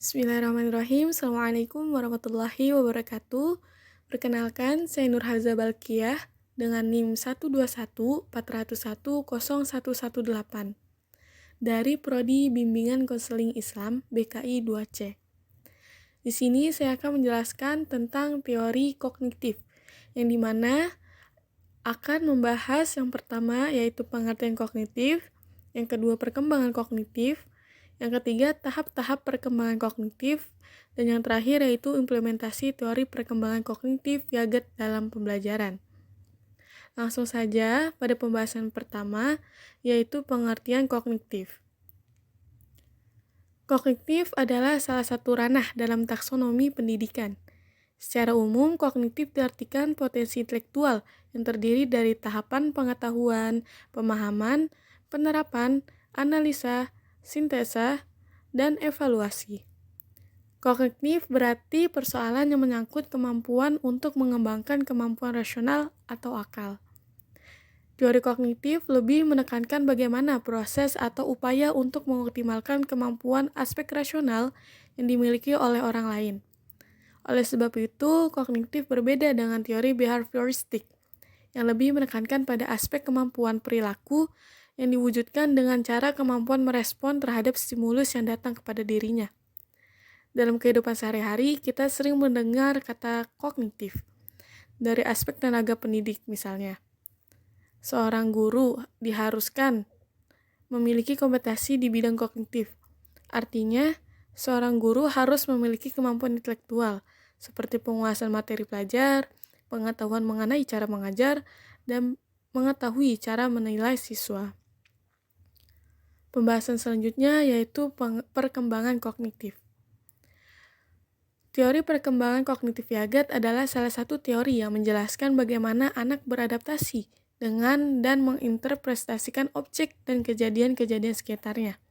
Bismillahirrahmanirrahim. Assalamualaikum warahmatullahi wabarakatuh. Perkenalkan, saya Nurhaza Balkiyah dengan NIM 121401118 dari Prodi Bimbingan Konseling Islam BKI 2C. Di sini saya akan menjelaskan tentang teori kognitif, yang dimana akan membahas yang pertama yaitu pengertian kognitif, yang kedua perkembangan kognitif, yang ketiga tahap-tahap perkembangan kognitif, dan yang terakhir yaitu implementasi teori perkembangan kognitif Piaget dalam pembelajaran. Langsung saja pada pembahasan pertama yaitu pengertian kognitif. Kognitif adalah salah satu ranah dalam taksonomi pendidikan. Secara umum, kognitif diartikan potensi intelektual yang terdiri dari tahapan pengetahuan, pemahaman, penerapan, analisa, sintesa, dan evaluasi. Kognitif berarti persoalan yang menyangkut kemampuan untuk mengembangkan kemampuan rasional atau akal. Teori kognitif lebih menekankan bagaimana proses atau upaya untuk mengoptimalkan kemampuan aspek rasional yang dimiliki oleh orang lain. Oleh sebab itu, kognitif berbeda dengan teori behavioristik, yang lebih menekankan pada aspek kemampuan perilaku yang diwujudkan dengan cara kemampuan merespon terhadap stimulus yang datang kepada dirinya. Dalam kehidupan sehari-hari, kita sering mendengar kata kognitif. Dari aspek tenaga pendidik misalnya. Seorang guru diharuskan memiliki kompetensi di bidang kognitif. Artinya, seorang guru harus memiliki kemampuan intelektual, seperti penguasaan materi pelajar, pengetahuan mengenai cara mengajar, dan mengetahui cara menilai siswa. Pembahasan selanjutnya yaitu perkembangan kognitif. Teori perkembangan kognitif Piaget adalah salah satu teori yang menjelaskan bagaimana anak beradaptasi dengan dan menginterpretasikan objek dan kejadian-kejadian sekitarnya.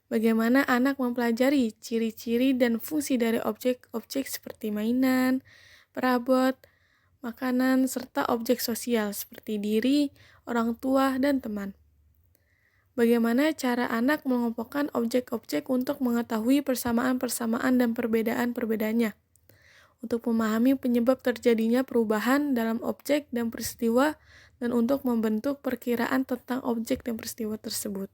Bagaimana anak mempelajari ciri-ciri dan fungsi dari objek-objek seperti mainan, perabot, makanan, serta objek sosial seperti diri, orang tua, dan teman. Bagaimana cara anak mengelompokkan objek-objek untuk mengetahui persamaan-persamaan dan perbedaan-perbedaannya, untuk memahami penyebab terjadinya perubahan dalam objek dan peristiwa, dan untuk membentuk perkiraan tentang objek dan peristiwa tersebut.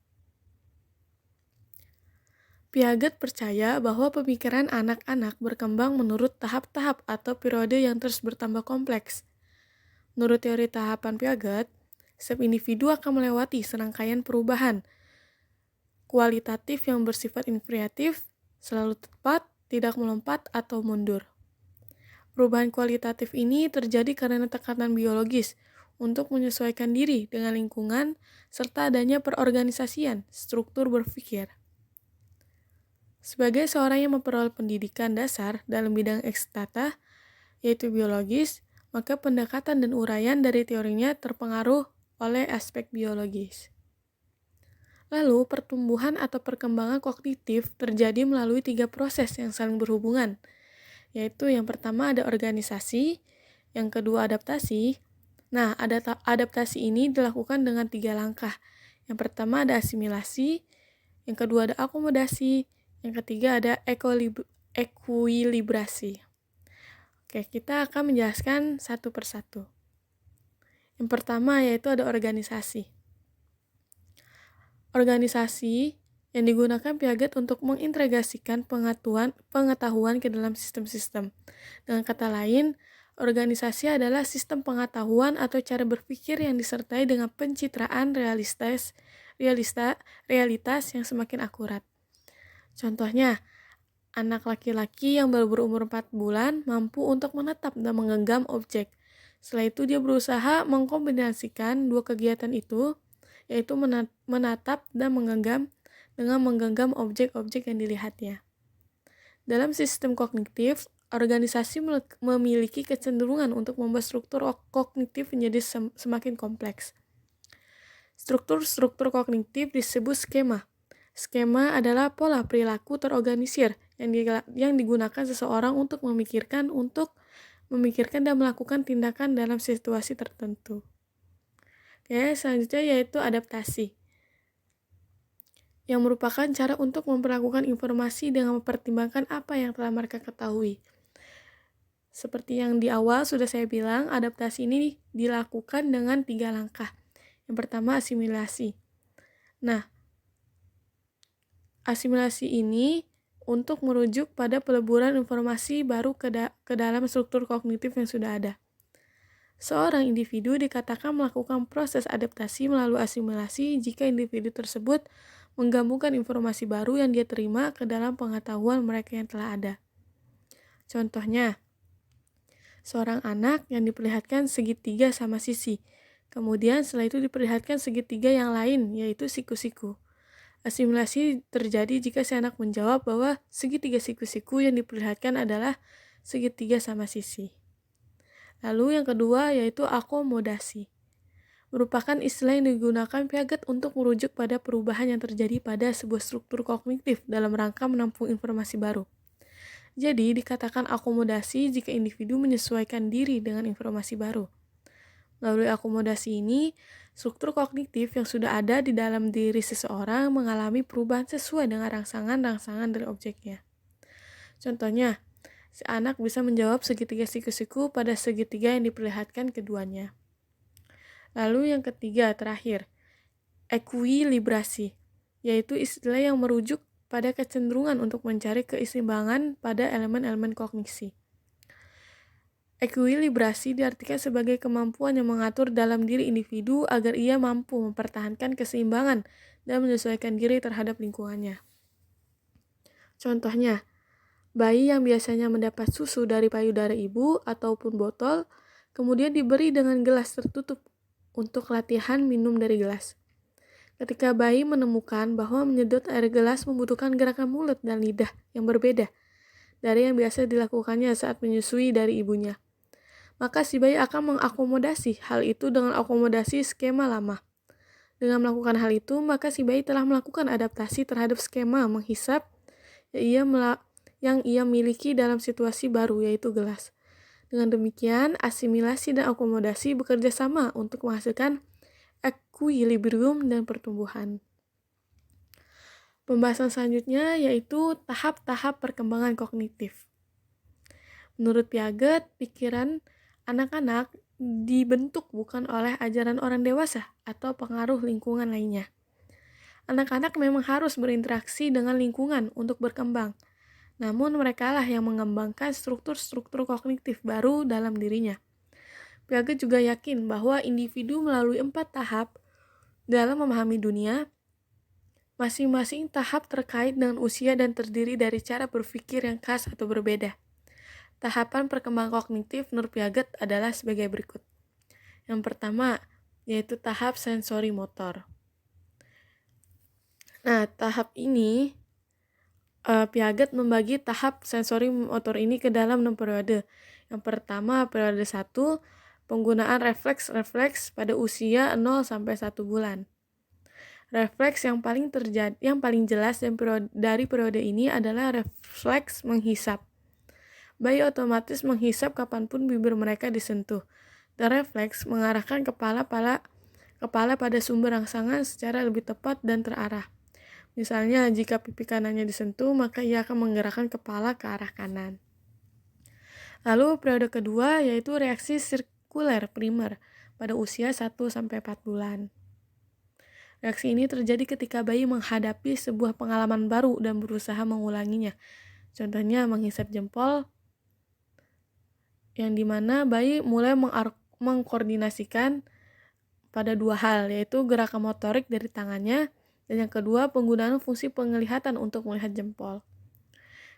Piaget percaya bahwa pemikiran anak-anak berkembang menurut tahap-tahap atau periode yang terus bertambah kompleks. Menurut teori tahapan Piaget, setiap individu akan melewati serangkaian perubahan kualitatif yang bersifat invariatif, selalu tepat, tidak melompat, atau mundur. Perubahan kualitatif ini terjadi karena tekanan biologis untuk menyesuaikan diri dengan lingkungan serta adanya perorganisasian struktur berpikir. Sebagai seorang yang memperoleh pendidikan dasar dalam bidang ekstata, yaitu biologis, maka pendekatan dan uraian dari teorinya terpengaruh oleh aspek biologis. Lalu, pertumbuhan atau perkembangan kognitif terjadi melalui 3 proses yang saling berhubungan, yaitu yang pertama ada organisasi, yang kedua adaptasi. Nah, adaptasi ini dilakukan dengan 3 langkah. Yang pertama ada asimilasi, yang kedua ada akomodasi, yang ketiga ada ekuilibrasi. Oke, kita akan menjelaskan satu persatu. Yang pertama yaitu ada organisasi. Organisasi yang digunakan Piaget untuk mengintegrasikan pengetahuan ke dalam sistem-sistem. Dengan kata lain, organisasi adalah sistem pengetahuan atau cara berpikir yang disertai dengan pencitraan realitas yang semakin akurat. Contohnya, anak laki-laki yang baru berumur 4 bulan mampu untuk menatap dan menggenggam objek. Setelah itu dia berusaha mengkombinasikan dua kegiatan itu, yaitu menatap dan menggenggam dengan menggenggam objek-objek yang dilihatnya. Dalam sistem kognitif, organisasi memiliki kecenderungan untuk membuat struktur kognitif menjadi semakin kompleks. Struktur-struktur kognitif disebut skema. Skema adalah pola perilaku terorganisir yang digunakan seseorang untuk memikirkan dan melakukan tindakan dalam situasi tertentu. Oke, selanjutnya yaitu adaptasi. yang merupakan cara untuk memperlakukan informasi dengan mempertimbangkan apa yang telah mereka ketahui. Seperti yang di awal sudah saya bilang, adaptasi ini dilakukan dengan 3 langkah. Yang pertama, asimilasi. Nah, asimilasi ini untuk merujuk pada peleburan informasi baru ke dalam struktur kognitif yang sudah ada. Seorang individu dikatakan melakukan proses adaptasi melalui asimilasi jika individu tersebut menggabungkan informasi baru yang dia terima ke dalam pengetahuan mereka yang telah ada. Contohnya, seorang anak yang diperlihatkan segitiga sama sisi. Kemudian setelah itu diperlihatkan segitiga yang lain, yaitu siku-siku. Asimilasi terjadi jika si anak menjawab bahwa segitiga siku-siku yang diperlihatkan adalah segitiga sama sisi. Lalu yang kedua yaitu akomodasi. Merupakan istilah yang digunakan Piaget untuk merujuk pada perubahan yang terjadi pada sebuah struktur kognitif dalam rangka menampung informasi baru. Jadi, dikatakan akomodasi jika individu menyesuaikan diri dengan informasi baru. Melalui akomodasi ini, struktur kognitif yang sudah ada di dalam diri seseorang mengalami perubahan sesuai dengan rangsangan-rangsangan dari objeknya. Contohnya, si anak bisa menjawab segitiga siku-siku pada segitiga yang diperlihatkan keduanya. Lalu yang ketiga, terakhir, ekuilibrasi, yaitu istilah yang merujuk pada kecenderungan untuk mencari keseimbangan pada elemen-elemen kognisi. Ekuilibrasi diartikan sebagai kemampuan yang mengatur dalam diri individu agar ia mampu mempertahankan keseimbangan dan menyesuaikan diri terhadap lingkungannya. Contohnya, bayi yang biasanya mendapat susu dari payudara ibu ataupun botol, kemudian diberi dengan gelas tertutup untuk latihan minum dari gelas. Ketika bayi menemukan bahwa menyedot air gelas membutuhkan gerakan mulut dan lidah yang berbeda dari yang biasa dilakukannya saat menyusui dari ibunya, maka si bayi akan mengakomodasi hal itu dengan akomodasi skema lama. Dengan melakukan hal itu, maka si bayi telah melakukan adaptasi terhadap skema menghisap yang ia miliki dalam situasi baru, yaitu gelas. Dengan demikian, asimilasi dan akomodasi bekerja sama untuk menghasilkan ekuilibrium dan pertumbuhan. Pembahasan selanjutnya yaitu tahap-tahap perkembangan kognitif. Menurut Piaget, pikiran anak-anak dibentuk bukan oleh ajaran orang dewasa atau pengaruh lingkungan lainnya. Anak-anak memang harus berinteraksi dengan lingkungan untuk berkembang, namun merekalah yang mengembangkan struktur-struktur kognitif baru dalam dirinya. Piaget juga yakin bahwa individu melalui 4 tahap dalam memahami dunia. Masing-masing tahap terkait dengan usia dan terdiri dari cara berpikir yang khas atau berbeda. Tahapan perkembangan kognitif menurut Piaget adalah sebagai berikut. Yang pertama, yaitu tahap sensori motor. Nah, tahap ini Piaget membagi tahap sensori motor ini ke dalam 6 periode. Yang pertama, periode 1, penggunaan refleks pada usia 0 sampai 1 bulan. Refleks yang paling jelas dari periode ini adalah refleks menghisap. Bayi otomatis menghisap kapanpun bibir mereka disentuh, dan refleks mengarahkan kepala pada sumber rangsangan secara lebih tepat dan terarah. Misalnya, jika pipi kanannya disentuh, maka ia akan menggerakkan kepala ke arah kanan. Lalu periode kedua yaitu reaksi sirkuler primer pada usia 1-4 bulan. Reaksi ini terjadi ketika bayi menghadapi sebuah pengalaman baru dan berusaha mengulanginya. Contohnya menghisap jempol, yang dimana bayi mulai mengkoordinasikan pada 2 hal, yaitu gerakan motorik dari tangannya, dan yang kedua penggunaan fungsi penglihatan untuk melihat jempol.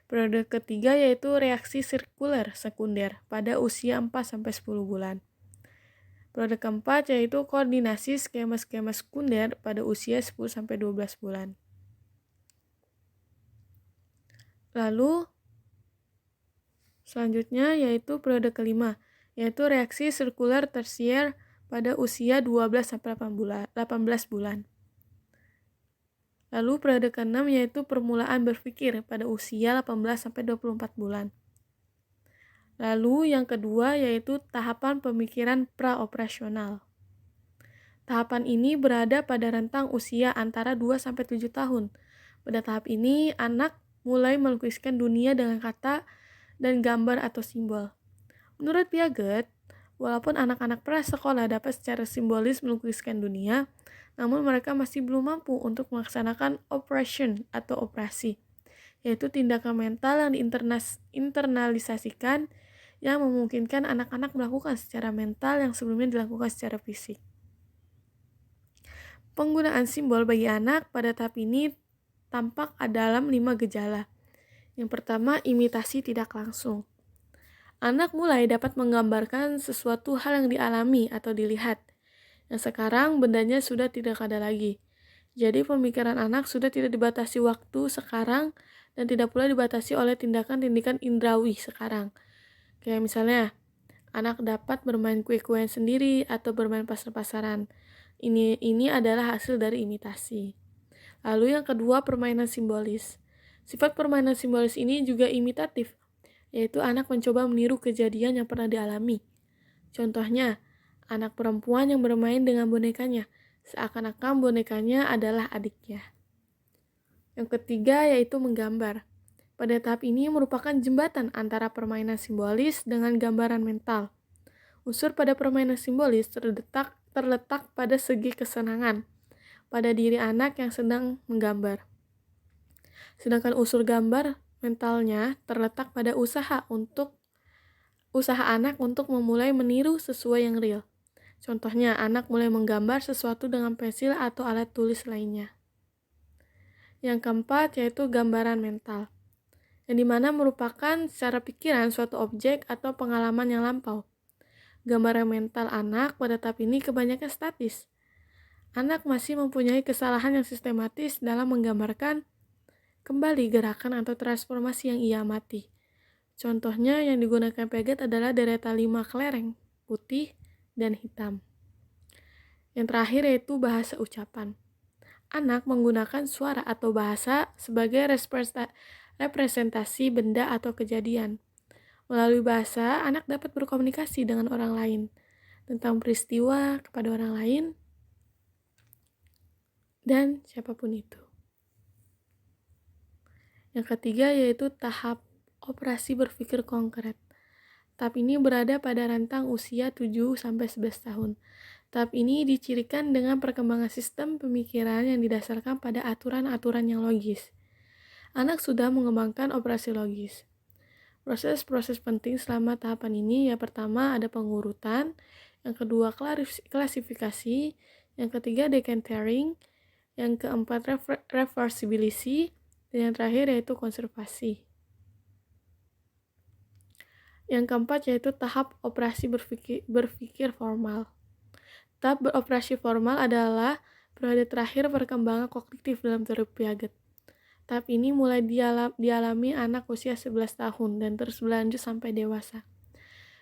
Periode ketiga yaitu reaksi sirkuler sekunder pada usia 4-10 bulan. Periode keempat yaitu koordinasi skema-skema sekunder pada usia 10-12 bulan. Lalu selanjutnya yaitu periode kelima, yaitu reaksi sirkuler tersier pada usia 12-18 bulan. Lalu periode ke-6 yaitu permulaan berpikir pada usia 18-24 bulan. Lalu yang kedua yaitu tahapan pemikiran praoperasional. Tahapan ini berada pada rentang usia antara 2 sampai 7 tahun. Pada tahap ini, anak mulai melukiskan dunia dengan kata dan gambar atau simbol. Menurut Piaget, walaupun anak-anak prasekolah dapat secara simbolis melukiskan dunia, namun mereka masih belum mampu untuk melaksanakan operation atau operasi, yaitu tindakan mental yang diinternalisasikan yang memungkinkan anak-anak melakukan secara mental yang sebelumnya dilakukan secara fisik. Penggunaan simbol bagi anak pada tahap ini tampak dalam 5 gejala. Yang pertama, imitasi tidak langsung. Anak mulai dapat menggambarkan sesuatu hal yang dialami atau dilihat, yang sekarang bendanya sudah tidak ada lagi. Jadi pemikiran anak sudah tidak dibatasi waktu sekarang dan tidak pula dibatasi oleh tindakan-tindakan indrawi sekarang. Kayak misalnya, anak dapat bermain kue-kuean sendiri atau bermain pasar-pasaran. Ini adalah hasil dari imitasi. Lalu yang kedua, permainan simbolis. Sifat permainan simbolis ini juga imitatif, yaitu anak mencoba meniru kejadian yang pernah dialami. Contohnya, anak perempuan yang bermain dengan bonekanya, seakan-akan bonekanya adalah adiknya. Yang ketiga yaitu menggambar. Pada tahap ini merupakan jembatan antara permainan simbolis dengan gambaran mental. Unsur pada permainan simbolis terletak pada segi kesenangan pada diri anak yang sedang menggambar. Sedangkan unsur gambar mentalnya terletak pada usaha anak untuk memulai meniru sesuai yang real. Contohnya, anak mulai menggambar sesuatu dengan pensil atau alat tulis lainnya. Yang keempat yaitu gambaran mental, yang dimana merupakan secara pikiran suatu objek atau pengalaman yang lampau. Gambaran mental anak pada tahap ini kebanyakan statis. Anak masih mempunyai kesalahan yang sistematis dalam menggambarkan kembali gerakan atau transformasi yang ia amati. Contohnya yang digunakan Piaget adalah deretan 5 kelereng, putih dan hitam. Yang terakhir yaitu bahasa ucapan. Anak menggunakan suara atau bahasa sebagai representasi benda atau kejadian. Melalui bahasa, anak dapat berkomunikasi dengan orang lain tentang peristiwa kepada orang lain dan siapapun itu. Yang ketiga yaitu tahap operasi berpikir konkret. Tahap ini berada pada rentang usia 7-11 tahun. Tahap ini dicirikan dengan perkembangan sistem pemikiran yang didasarkan pada aturan-aturan yang logis. Anak sudah mengembangkan operasi logis. Proses-proses penting selama tahapan ini, yang pertama ada pengurutan, yang kedua klasifikasi, yang ketiga decantering, yang keempat reversibility, dan yang terakhir yaitu konservasi. Yang keempat yaitu tahap operasi berpikir formal. Tahap beroperasi formal adalah periode terakhir perkembangan kognitif dalam teori Piaget. Tahap ini mulai dialami anak usia 11 tahun dan terus berlanjut sampai dewasa.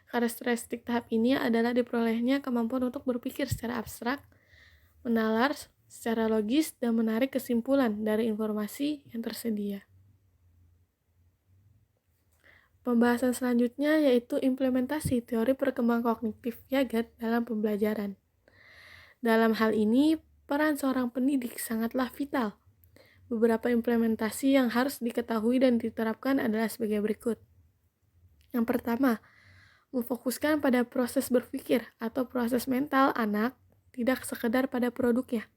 Karakteristik tahap ini adalah diperolehnya kemampuan untuk berpikir secara abstrak, menalar secara logis, dan menarik kesimpulan dari informasi yang tersedia. Pembahasan selanjutnya yaitu implementasi teori perkembangan kognitif Piaget dalam pembelajaran. Dalam hal ini, peran seorang pendidik sangatlah vital. Beberapa implementasi yang harus diketahui dan diterapkan adalah sebagai berikut. Yang pertama, memfokuskan pada proses berpikir atau proses mental anak, tidak sekedar pada produknya.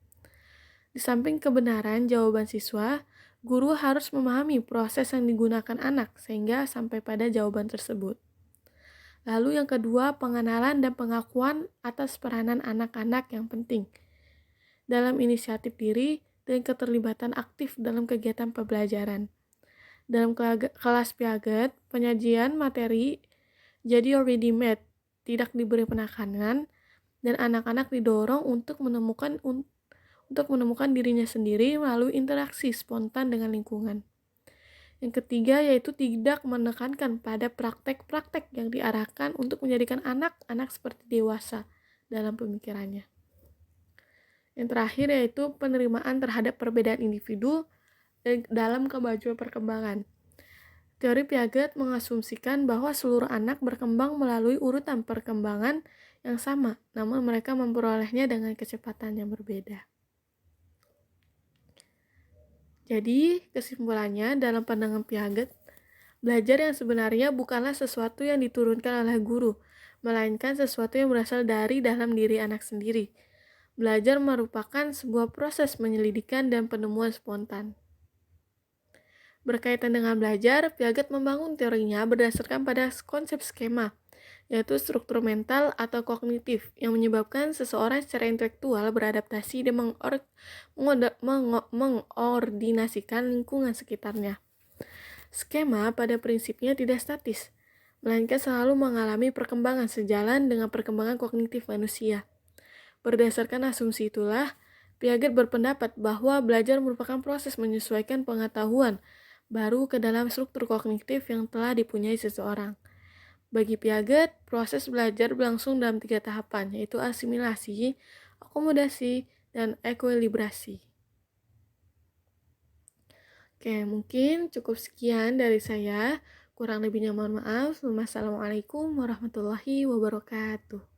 Di samping kebenaran jawaban siswa, guru harus memahami proses yang digunakan anak sehingga sampai pada jawaban tersebut. Lalu yang kedua, pengenalan dan pengakuan atas peranan anak-anak yang penting dalam inisiatif diri dan keterlibatan aktif dalam kegiatan pembelajaran. Dalam kelas Piaget, penyajian materi jadi already made, tidak diberi penekanan, dan anak-anak didorong untuk menemukan dirinya sendiri melalui interaksi spontan dengan lingkungan. Yang ketiga yaitu tidak menekankan pada praktek-praktek yang diarahkan untuk menjadikan anak-anak seperti dewasa dalam pemikirannya. Yang terakhir yaitu penerimaan terhadap perbedaan individu dalam kemajuan perkembangan. Teori Piaget mengasumsikan bahwa seluruh anak berkembang melalui urutan perkembangan yang sama, namun mereka memperolehnya dengan kecepatan yang berbeda. Jadi, kesimpulannya dalam pandangan Piaget, belajar yang sebenarnya bukanlah sesuatu yang diturunkan oleh guru, melainkan sesuatu yang berasal dari dalam diri anak sendiri. Belajar merupakan sebuah proses penyelidikan dan penemuan spontan. Berkaitan dengan belajar, Piaget membangun teorinya berdasarkan pada konsep skema, yaitu struktur mental atau kognitif yang menyebabkan seseorang secara intelektual beradaptasi dan mengordinasikan lingkungan sekitarnya. Skema pada prinsipnya tidak statis, melainkan selalu mengalami perkembangan sejalan dengan perkembangan kognitif manusia. Berdasarkan asumsi itulah, Piaget berpendapat bahwa belajar merupakan proses menyesuaikan pengetahuan baru ke dalam struktur kognitif yang telah dipunyai seseorang. Bagi Piaget, proses belajar berlangsung dalam 3 tahapan, yaitu asimilasi, akomodasi, dan ekuilibrasi. Oke, mungkin cukup sekian dari saya. Kurang lebihnya mohon maaf. Wassalamualaikum warahmatullahi wabarakatuh.